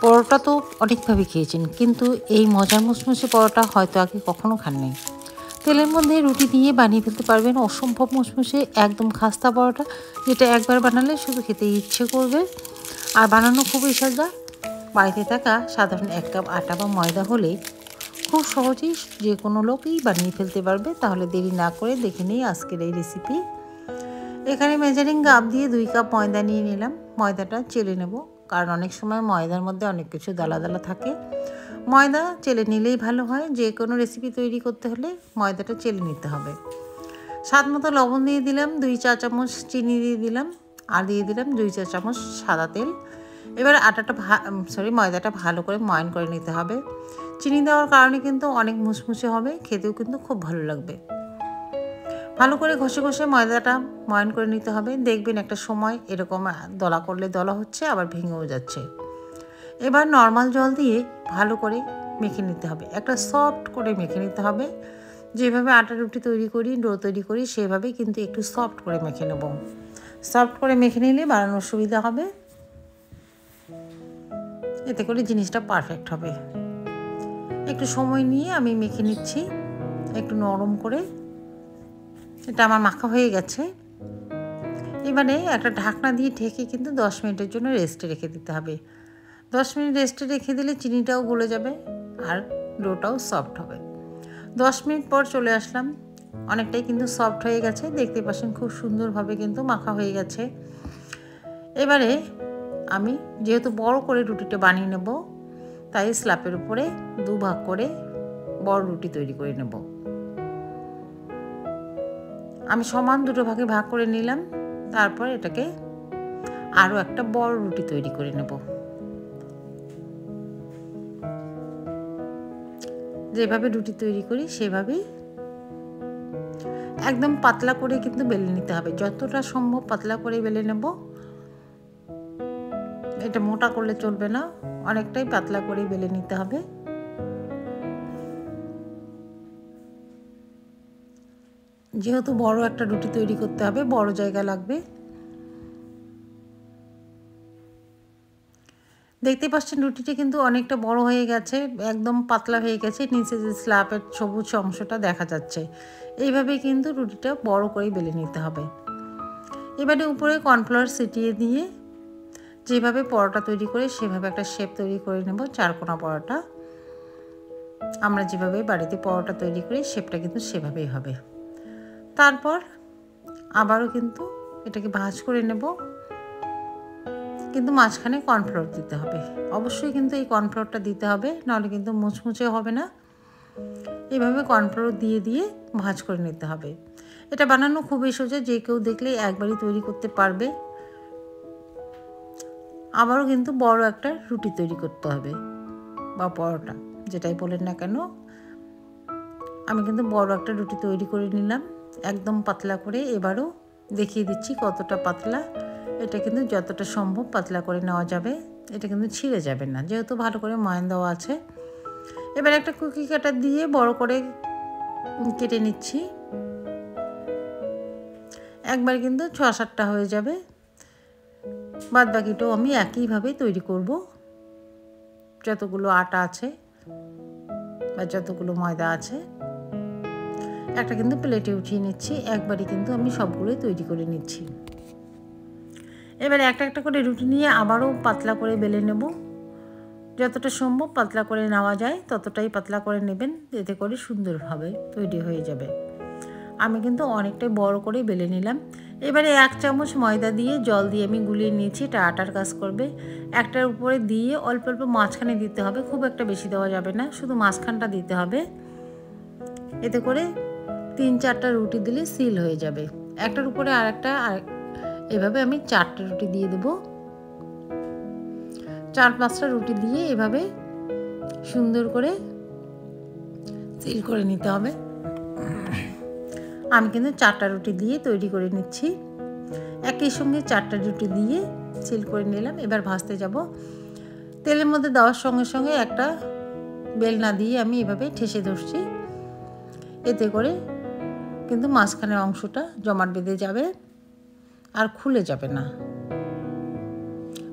পরোটা তো অনেকভাবে খেয়েছেন, কিন্তু এই মজার মুসমুসে পরোটা হয়তো আগে কখনো খাননি। তেলের মধ্যে রুটি দিয়ে বানিয়ে ফেলতে পারবেন অসম্ভব মুসমুসে একদম খাস্তা পরোটা, যেটা একবার বানালে শুধু খেতে ইচ্ছে করবে। আর বানানো খুবই সোজা। বাড়িতে থাকা সাধারণ 1 কাপ আটা বা ময়দা হলে খুব সহজেই যে কোনো লোকই বানিয়ে ফেলতে পারবে। তাহলে দেরি না করে দেখে নিই আজকের এই রেসিপি। এখানে মেজারিং কাপ দিয়ে 2 কাপ ময়দা নিয়ে নিলাম। ময়দাটা চেলে নেব, কারণ অনেক সময় ময়দার মধ্যে অনেক কিছু দালা দালা থাকে। ময়দা চেলে নিলেই ভালো হয়। যে কোনো রেসিপি তৈরি করতে হলে ময়দাটা চেলে নিতে হবে। স্বাদ মতো লবণ দিয়ে দিলাম, 2 চা চামচ চিনি দিয়ে দিলাম, আর দিয়ে দিলাম 2 চা চামচ সাদা তেল। এবার ময়দাটা ভালো করে ময়ান করে নিতে হবে। চিনি দেওয়ার কারণে কিন্তু অনেক মুসমুসে হবে, খেতেও কিন্তু খুব ভালো লাগবে। ভালো করে ঘষে ঘষে ময়দাটা ময়ান করে নিতে হবে। দেখবেন একটা সময় এরকম দলা করলে দলা হচ্ছে, আবার ভেঙেও যাচ্ছে। এবার নর্মাল জল দিয়ে ভালো করে মেখে নিতে হবে। একটা সফট করে মেখে নিতে হবে। যেভাবে আটা রুটি তৈরি করি, ডো তৈরি করি, সেভাবেই কিন্তু একটু সফট করে মেখে নেব। সফট করে মেখে নিলে বানানোর সুবিধা হবে, এতে করে জিনিসটা পারফেক্ট হবে। একটু সময় নিয়ে আমি মেখে নিচ্ছি, একটু নরম করে। এটা আমার মাখা হয়ে গেছে। এবারে একটা ঢাকনা দিয়ে ঢেকে কিন্তু 10 মিনিটের জন্য রেস্টে রেখে দিতে হবে। 10 মিনিট রেস্টে রেখে দিলে চিনিটাও গলে যাবে আর ডোটাও সফট হবে। 10 মিনিট পর চলে আসলাম। অনেকটাই কিন্তু সফট হয়ে গেছে, দেখতে পাচ্ছেন খুব সুন্দরভাবে কিন্তু মাখা হয়ে গেছে। এবারে আমি যেহেতু বড় করে রুটিটা বানিয়ে নেব, তাই স্ল্যাপের উপরে 2 ভাগ করে বড় রুটি তৈরি করে নেব। আমি সমান 2 ভাগে ভাগ করে নিলাম। তারপর এটাকে আরও একটা বড় রুটি তৈরি করে নেব। যেভাবে রুটি তৈরি করি সেভাবেই একদম পাতলা করে কিন্তু বেলে নিতে হবে। যতটা সম্ভব পাতলা করে বেলে নেব। এটা মোটা করলে চলবে না, অনেকটাই পাতলা করে বেলে নিতে হবে। যেহেতু বড় একটা রুটি তৈরি করতে হবে, বড় জায়গা লাগবে। দেখতে পাচ্ছেন রুটিটা কিন্তু অনেকটা বড় হয়ে গেছে, একদম পাতলা হয়ে গেছে। নিচে যে স্ল্যাবের সবুজ অংশটা দেখা যাচ্ছে। এইভাবেই কিন্তু রুটিটা বড় করে বেলে নিতে হবে। এবারে উপরে কর্নফ্লাওয়ার ছিটিয়ে দিয়ে যেভাবে পরোটা তৈরি করে সেভাবে একটা শেপ তৈরি করে নেব, চারকোনা পরোটা। আমরা যেভাবে বাড়িতে পরোটা তৈরি করি শেপটা কিন্তু সেভাবেই হবে। তারপর আবারও কিন্তু এটাকে ভাঁজ করে নেব, কিন্তু মাঝখানে কর্নফ্লাওয়ার দিতে হবে। অবশ্যই কিন্তু এই কর্নফ্লাওয়ারটা দিতে হবে, নাহলে কিন্তু মুচমুচে হবে না। এইভাবে কর্নফ্লাওয়ার দিয়ে দিয়ে ভাঁজ করে নিতে হবে। এটা বানানো খুবই সোজা, যে কেউ দেখলে একবারই তৈরি করতে পারবে। আবারও কিন্তু বড় একটা রুটি তৈরি করতে হবে, বা পরোটা যেটাই বলেন না কেন। আমি কিন্তু বড় একটা রুটি তৈরি করে নিলাম, একদম পাতলা করে। এবারও দেখিয়ে দিচ্ছি কতটা পাতলা। এটা কিন্তু যতটা সম্ভব পাতলা করে নেওয়া যাবে। এটা কিন্তু ছিঁড়ে যাবে না, যেহেতু ভালো করে ময়ান দেওয়া আছে। এবার একটা কুকি কাটার দিয়ে বড় করে কেটে নিচ্ছি। একবার কিন্তু 6-7টা হয়ে যাবে। বাদ বাকিটাও আমি একইভাবে তৈরি করব। যতগুলো আটা আছে বা যতগুলো ময়দা আছে, একটা কিন্তু প্লেটে উঠিয়ে নিচ্ছি। একবারই কিন্তু আমি সবগুলোই তৈরি করে নিচ্ছি। এবার একটা একটা করে রুটি নিয়ে আবারও পাতলা করে বেলে নেব। যতটা সম্ভব পাতলা করে নেওয়া যায় ততটাই পাতলা করে নেবেন, এতে করে সুন্দরভাবে তৈরি হয়ে যাবে। আমি কিন্তু অনেকটাই বড় করে বেলে নিলাম। এবারে 1 চামচ ময়দা দিয়ে জল দিয়ে আমি গুলিয়ে নিয়েছি, এটা আটার কাজ করবে। একটার উপরে দিয়ে অল্প অল্প মাঝখানে দিতে হবে, খুব একটা বেশি দেওয়া যাবে না, শুধু মাঝখানটা দিতে হবে। এতে করে 3-4টা রুটি দিলে সিল হয়ে যাবে। একটার উপরে আরেকটা, এভাবে আমি 4টে রুটি দিয়ে দেবো। 4-5টা রুটি দিয়ে এভাবে সুন্দর করে সিল করে নিতে হবে। আমি কিন্তু 4টা রুটি দিয়ে তৈরি করে নিচ্ছি। একই সঙ্গে 4টা রুটি দিয়ে সিল করে নিলাম। এবার ভাজতে যাব। তেলের মধ্যে দেওয়ার সঙ্গে সঙ্গে একটা বেলনা দিয়ে আমি এভাবে ঠেসে ধরছি। এতে করে কিন্তু মাঝখানের অংশটা জমাট বেঁধে যাবে আর খুলে যাবে না।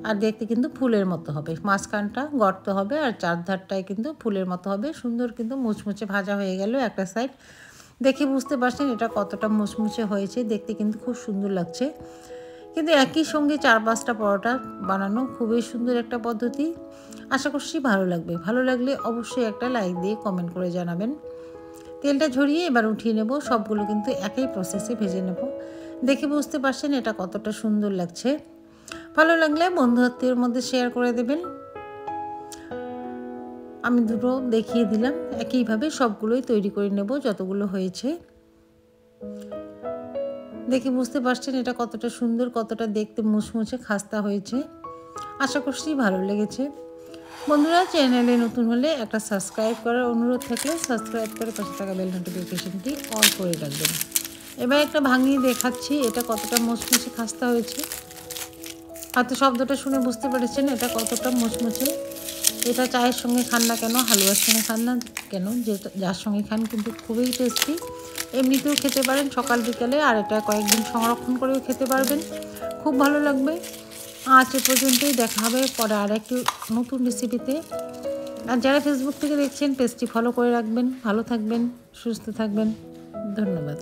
আর দেখতে কিন্তু ফুলের মতো হবে। মাঝখানটা গর্ত হবে আর চারধারটায় কিন্তু ফুলের মতো হবে। সুন্দর কিন্তু মুচমুচে ভাজা হয়ে গেল একটা সাইড। দেখে বুঝতে পারছেন এটা কতটা মুচমুচে হয়েছে, দেখতে কিন্তু খুব সুন্দর লাগছে। কিন্তু একই সঙ্গে 4-5টা পরোটা বানানো খুবই সুন্দর একটা পদ্ধতি। আশা করছি ভালো লাগবে। ভালো লাগলে অবশ্যই একটা লাইক দিয়ে কমেন্ট করে জানাবেন। তেলটা ঝরিয়ে এবার উঠিয়ে নেব। সবগুলো কিন্তু একই প্রসেসে ভেজে নেব। দেখে বুঝতে পারছেন এটা কতটা সুন্দর লাগছে। ভালো লাগলে বন্ধু-আত্মীয়ের মধ্যে শেয়ার করে দেবেন। আমি দুটো দেখিয়ে দিলাম। একইভাবে সবগুলোই তৈরি করে নেব যতগুলো হয়েছে। দেখে বুঝতে পারছেন এটা কতটা সুন্দর, কতটা দেখতে মুচমুচে খাস্তা হয়েছে। আশা করছি ভালো লেগেছে। বন্ধুরা, চ্যানেলে নতুন হলে একটা সাবস্ক্রাইব করার অনুরোধ থাকলে সাবস্ক্রাইব করে পাশে থাকা বেল নোটিফিকেশনটি অন করে রাখবেন। এবার একটা ভাঙিয়ে দেখাচ্ছি এটা কতটা মুচমুচে খাস্তা হয়েছে। হয়তো শব্দটা শুনে বুঝতে পেরেছেন এটা কতটা মুচমুচে। এটা চায়ের সঙ্গে খান না কেন, হালুয়ার সঙ্গে খান না কেন, যেটা যার সঙ্গে খান কিন্তু খুবই টেস্টি। এমনিতেও খেতে পারেন সকাল বিকালে, আর এটা কয়েকদিন সংরক্ষণ করেও খেতে পারবেন, খুব ভালো লাগবে। আজ এ পর্যন্তই, দেখা হবে পরে আর একটি নতুন রেসিপিতে। আর যারা ফেসবুক থেকে দেখছেন পেজটি ফলো করে রাখবেন। ভালো থাকবেন, সুস্থ থাকবেন, ধন্যবাদ।